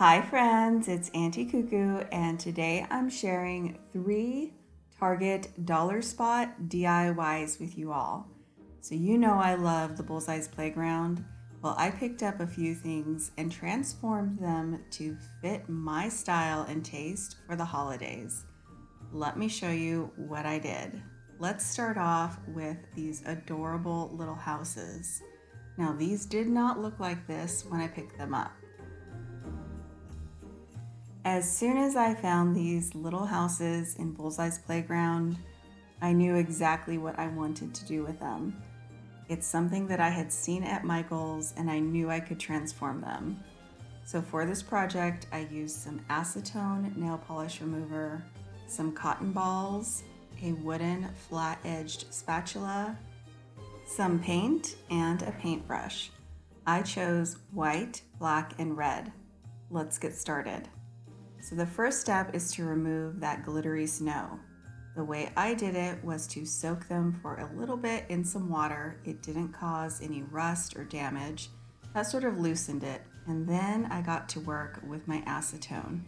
Hi friends, it's Auntie Cuckoo, and today I'm sharing 3 Target dollar spot DIYs with you all. So you know I love the Bullseye's playground. Well, I picked up a few things and transformed them to fit my style and taste for the holidays. Let me show you what I did. Let's start off with these adorable little houses. Now these did not look like this when I picked them up. As soon as I found these little houses in Bullseye's playground, I knew exactly what I wanted to do with them. It's something that I had seen at Michael's and I knew I could transform them. So for this project, I used some acetone nail polish remover, some cotton balls, a wooden flat-edged spatula, some paint, and a paintbrush. I chose white, black, and red. Let's get started. So the first step is to remove that glittery snow. The way I did it was to soak them for a little bit in some water. It didn't cause any rust or damage. That sort of loosened it. And then I got to work with my acetone.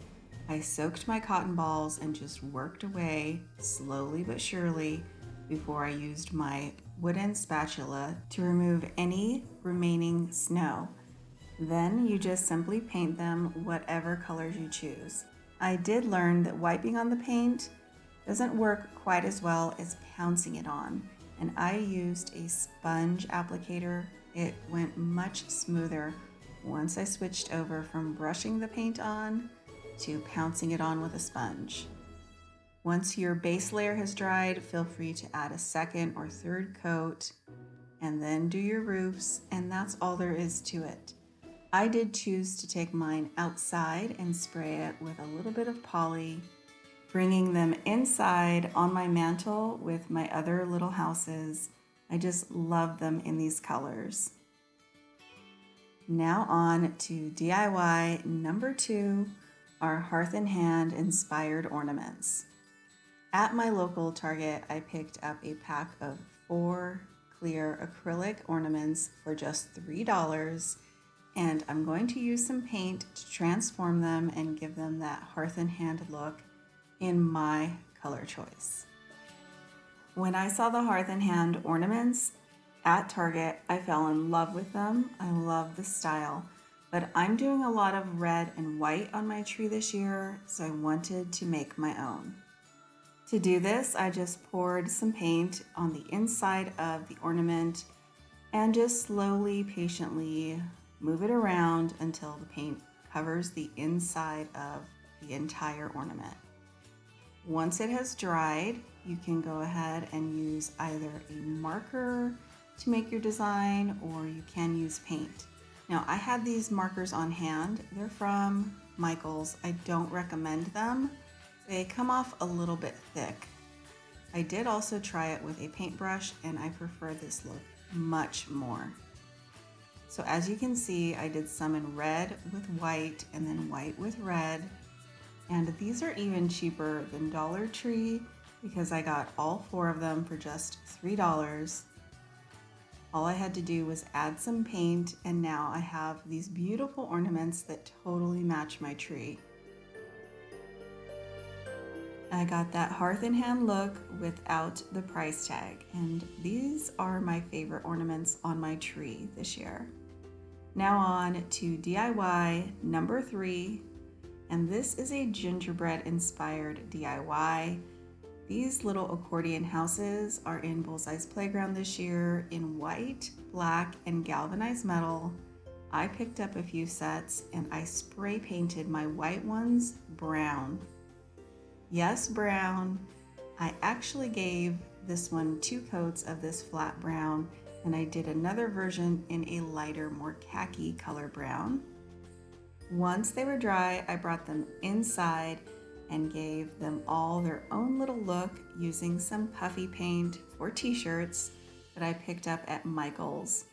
I soaked my cotton balls and just worked away slowly but surely before I used my wooden spatula to remove any remaining snow. Then you just simply paint them whatever colors you choose. I did learn that wiping on the paint doesn't work quite as well as pouncing it on, and I used a sponge applicator. It went much smoother once I switched over from brushing the paint on to pouncing it on with a sponge. Once your base layer has dried, feel free to add a second or third coat and then do your roofs, and that's all there is to it. I did choose to take mine outside and spray it with a little bit of poly, bringing them inside on my mantle with my other little houses. I just love them in these colors. Now on to DIY number 2, our Hearth and Hand inspired ornaments. At my local Target, I picked up a pack of 4 clear acrylic ornaments for just $3. And I'm going to use some paint to transform them and give them that Hearth and Hand look in my color choice. When I saw the Hearth and Hand ornaments at Target, I fell in love with them. I love the style, but I'm doing a lot of red and white on my tree this year, so I wanted to make my own. To do this, I just poured some paint on the inside of the ornament and just slowly, patiently move it around until the paint covers the inside of the entire ornament. Once it has dried, you can go ahead and use either a marker to make your design, or you can use paint. Now, I had these markers on hand. They're from Michael's. I don't recommend them. They come off a little bit thick. I did also try it with a paintbrush, and I prefer this look much more. So as you can see, I did some in red with white and then white with red. And these are even cheaper than Dollar Tree because I got all 4 of them for just $3. All I had to do was add some paint, and now I have these beautiful ornaments that totally match my tree. I got that Hearth and Hand look without the price tag, and these are my favorite ornaments on my tree this year. Now on to DIY number 3, and this is a gingerbread inspired DIY. These little accordion houses are in Bullseye's playground this year in white, black, and galvanized metal. I picked up a few sets and I spray painted my white ones brown. Yes, brown. I actually gave this one 2 coats of this flat brown, and I did another version in a lighter, more khaki color brown. Once they were dry, I brought them inside and gave them all their own little look using some puffy paint for t-shirts that I picked up at Michael's.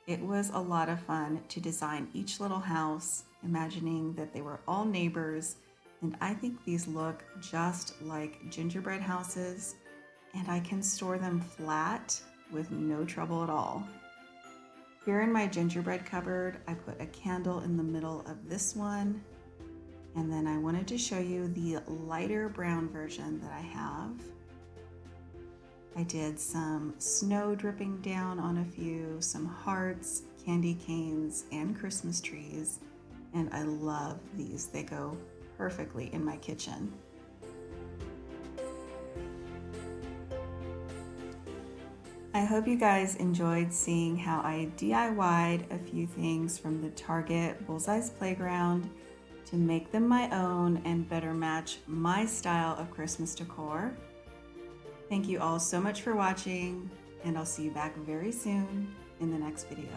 It was a lot of fun to design each little house, imagining that they were all neighbors, and I think these look just like gingerbread houses, and I can store them flat with no trouble at all. Here in my gingerbread cupboard, I put a candle in the middle of this one, And then I wanted to show you the lighter brown version that I have. I did some snow dripping down on a few, some hearts, candy canes, and Christmas trees. And I love these. They go perfectly in my kitchen. I hope you guys enjoyed seeing how I DIY'd a few things from the Target Bullseye's Playground to make them my own and better match my style of Christmas decor. Thank you all so much for watching, and I'll see you back very soon in the next video.